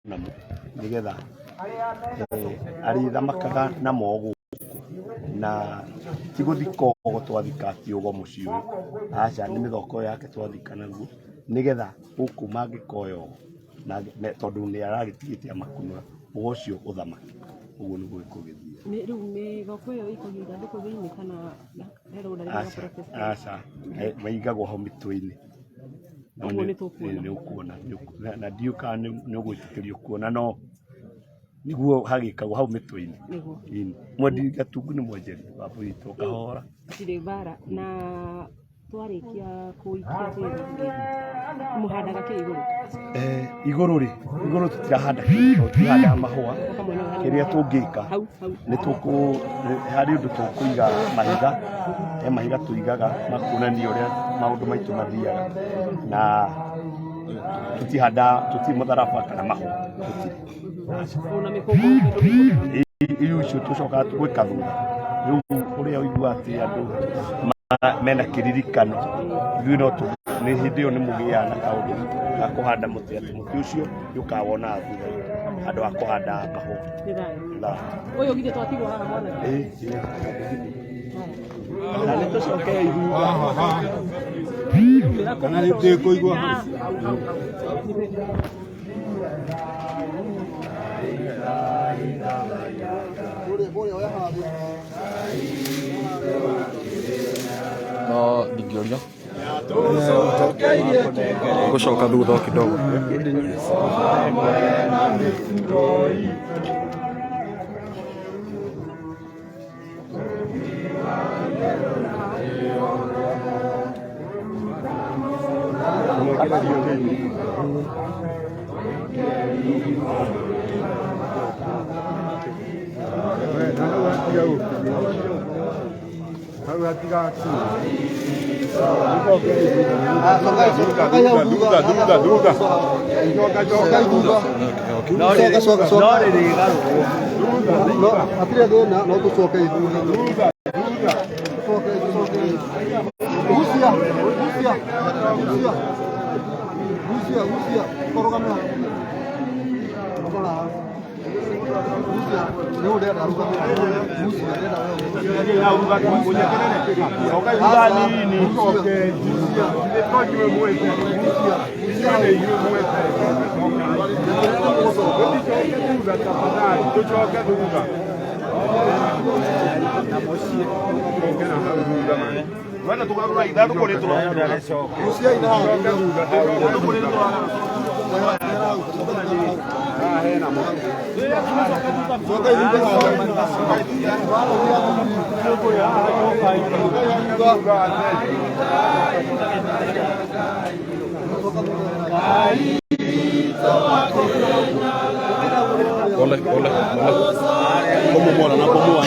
namo nigetha ari thamakaga na mogu na tiguthiko twathika kiugo muci uyu aca ni mithoko yake twathika naguo nigetha guku mangikoyo na tondu ni aragitigite amakunura ucio uthamaki uguo niguo ikugithia ni riu mithoko iyo ikogira ithanduku thiini kana aca maigagwo hau mitwe-ini ni ukuona na ndiuka ni ugwitikirio kuona no niguo hagikagwo hau mitwe-ini mwendi gatungu ni mwenjeri wa bwito kahora tire bara na twarikia kuikia tiri muhandaga ki iguru iguru tutirahanda mahua kiria tungika ni tuku hari undu tukuiga mahiga mahiga tuigaga makunania uria maundu maitu mathiaga na tutihanda mutharaba kana mahua ona mikombo iyo icio tucoka gwika thutha riu uria uigua ati andu mena kiririkano ithuĩ no nĩ hĩndĩ ĩyo nĩ mũgĩaga na kaũndũ ga kũhanda mũtĩ atĩ mũtĩ ũcio nĩũkawona thutha handũ ha kũhanda mahũa ũyũ githĩ twatigwo haha mwanake na nĩ tũcoke ithutha kana nĩ ndĩkũigua no ndingĩũria gũcoka thutha kidogo Bueno, tú vas a ir dando con esto. Rusia y nada. Ole. Como mola, no como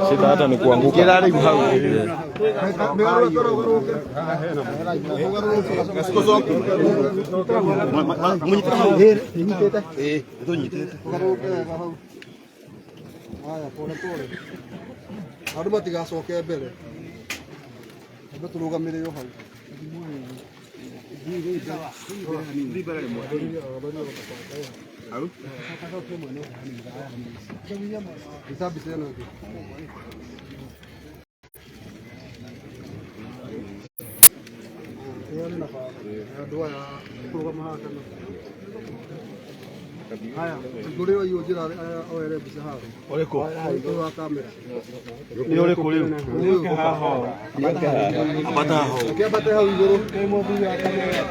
Sita hata ni kuanguka. Kila ari hau. Munyita hau here, nyitete. Ndo nyitete. Haya, pole. Andu matigacoke mbere. Ndo turugamire yo hau. Haya, nguriro hiyo jira oere bisa hapo. Oreko. Kwa kamera. Ni oreko leo. Abata ho. Abata ho iguru. Kemo bi ya kamera.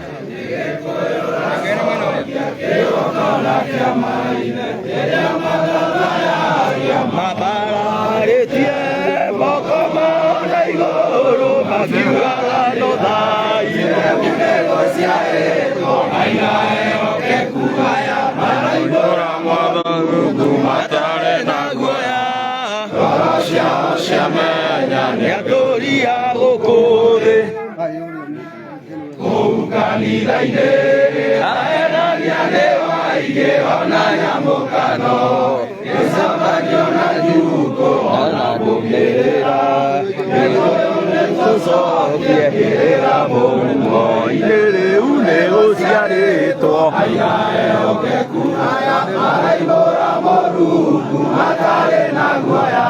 Ine ciarĩtwo maraihũra Mũrungu matarĩ na guoya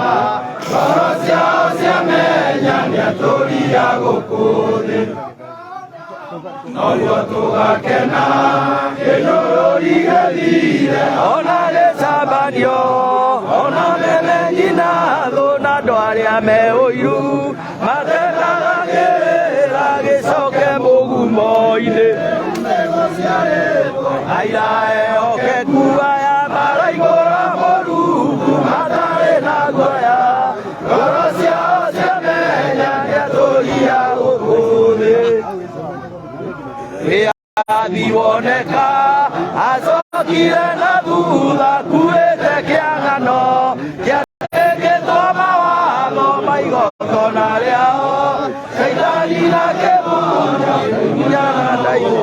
ngoro ciao ciamenya nĩatũria gũkũ thĩ noguo tũgakena kĩnyũrũri gĩthire ona gĩcambanio ona memenyi na thũ na andũ arĩa me ũiru matendaga kĩrĩra gĩcoke mũgumo-inĩ aira ehokeku aya maraihũra Mũrungu matarĩ na guoya ngoro ciao ciamenya nĩatũria gũkũ thĩ wĩyathi woneka acokire na thutha kuĩte kĩang'ano kĩandĩkĩtwo mawatho ma igongona rĩao Shaitani na kĩbunjo nginya ndaigũ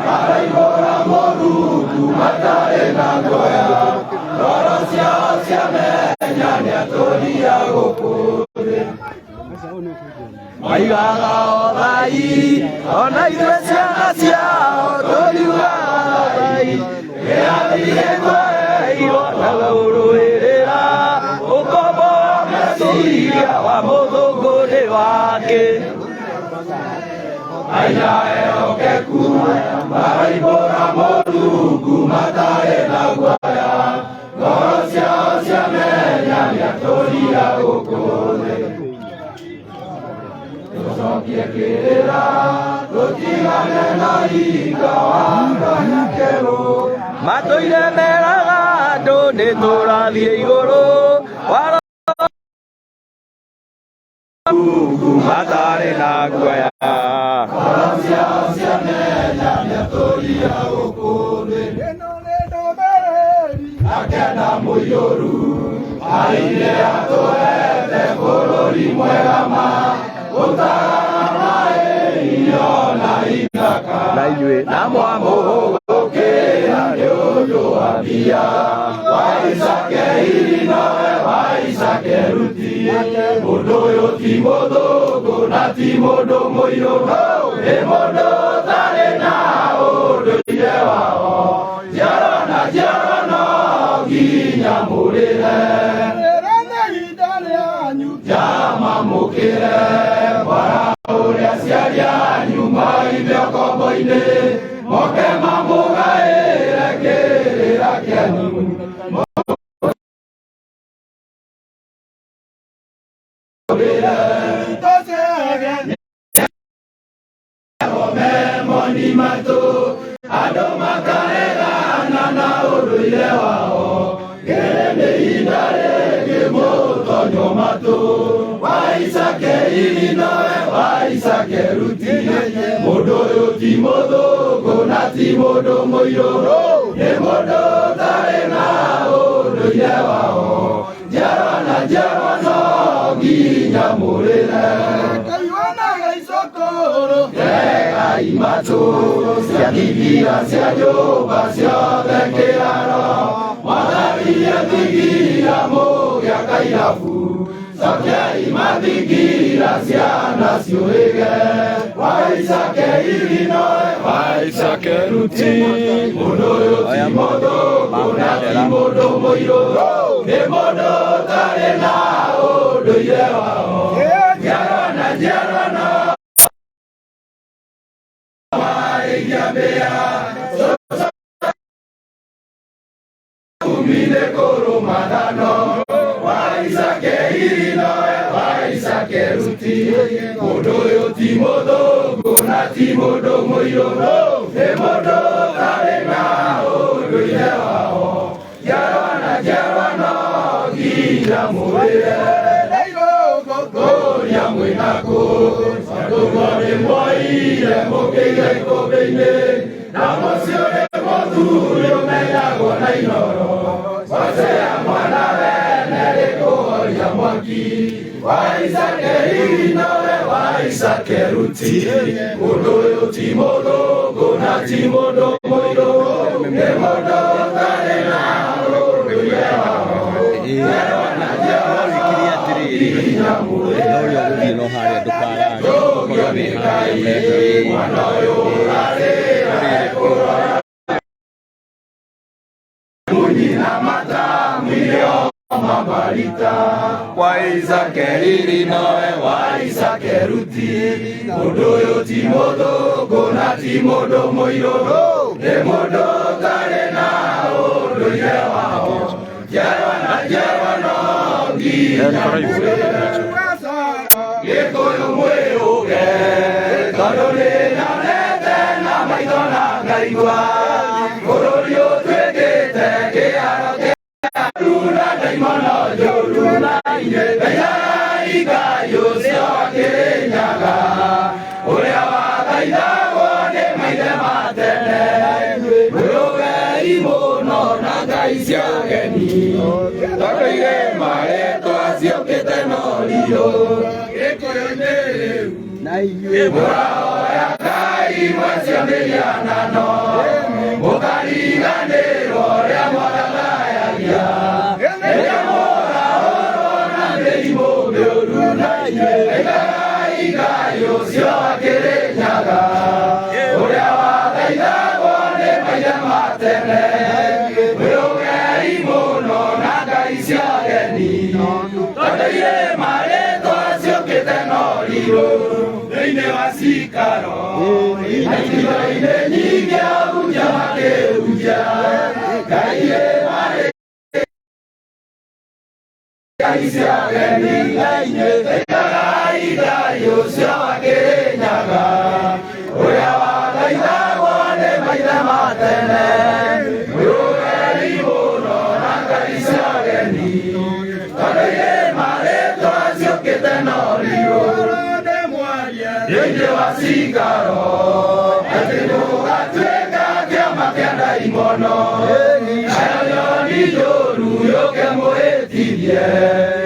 maraihũra Mũrungu matarĩ na guoya ngoro ciao ciamenya nĩatũria gũkũ thĩ maigaga thai ona ithuĩ ciana ciao tũriugaga thai gĩathi gĩtwereirwo na gũrũĩrĩra ũkombo wa meciria wa mũthũngũ nĩ wake aira ehokeku maraihũra Mũrungu matarĩ na guoya ngoro ciao ciamenya nĩatũria gũkũ thĩ tũcokie kĩrĩra tũtigane na hinga wa nganya kerũ matũire meraga andũ nĩtũrathiĩ igũrũ Mũrungu matarĩ na guoya ngoro ciao ciamenya nĩatũria gũkũ thĩ ĩno nĩ ndũmĩrĩri akena mũiyũru aire atũhete bũrũri mwega ma gũtara maĩ irio na ithaka na inyuĩ na mwamũgũkĩra nĩ ũndũ wa mbia waicake irinoe waicake ruti mũndũ ũyũ ti mũthũngũ na ti mũndũ mũirũ nĩ mũndũ ũtarĩ na ũndũire wao njiarwa na njiarwa no nginya mũrĩre jamamũkĩre bara ũrĩa aciari anyu maithe ũkombo-inĩ moke mamũgaĩre kĩrĩra kĩanyu memoni matũ andũ makaregana na ũndũire wao kĩrĩ nĩ ihinda rĩngĩ mũtonyo matũ waicake irinoe waicake ruti mũndũ ũyũ ti mũthũngũ na ti mũndũ mũirũ nĩ mũndũ ũtarĩ na ũndũire wao njiarwa na njiarwa no nginya mũrĩre Gegai matũ cia thigira cia nyũmba ciothe kĩraro mwatharia thigira mũgĩaka irabu cokiai mathigira ciana ciũhĩge waicake irinoe waicake ruti mũndũ ũyũ ti mũthũngũ na ti mũndũ mũirũ nĩ mũndũ ũtarĩ na ũndũire wao njiarwa na njiarwa no umine kũrũmanano waicake irinoe waicake ruti mũndũ ũyũ ti mũthũngũ na ti mũndũ mũirũ nĩ mũndũ ũtarĩ na ũndũire wao njiarwa na njiarwa no nginya mũrĩre kũria mwĩnakũ andũ nĩ mwoire mũkĩire ikũmbĩ-inĩ na mũciĩ ũrĩ mũthuri ũmenyagwo na inoro wacea mwana wene rĩkũhoria mwaki waicake irinoe waicake ruti mũndũ ũyũ ti mũthũngũ na ti mũndũ mũirũ nĩ mũndũ ũtarĩ na ũndũire wao njiarwa na njiarwa no nginya mũrĩre no harĩa ndũkarage Munyina mata mwilio mabarita Waisa keriri noe waisa keruti Mudoyo timodo gona timodo moiro Demodo tarena odoye wao Jawa no giya Yekoyo mweoge Kadole na nete na maidona gaigwa Kororio twegete Kearo Luna daimono joruna Aya igayo sio kirenyaga Urea wakaida wone maide matene Uroge imono nagaisya geni Takaire mare toasio ketenolio Ekoyo nereu Eborao ya kai mwasio meliana no Mokariganero ya moragaya ya Mora orona melimo meoruna Igayo sio akerenyaga Orea wakaida wone maida matene Weoge imono nagaisya geni Tataire mare toasio ketenolio Ine wasikaro Aitilo ine nyingia uja make uja Kaie mare Kaisia geni Aine Ega yosya wakere nyaga Oya wakaida wane maida matene Oya ibono nakaisia geni Kaie mare toasio ketenolio Yenge wasikaro Ateno atweka kiama kianda imono Ayo ni joru yoke moetirie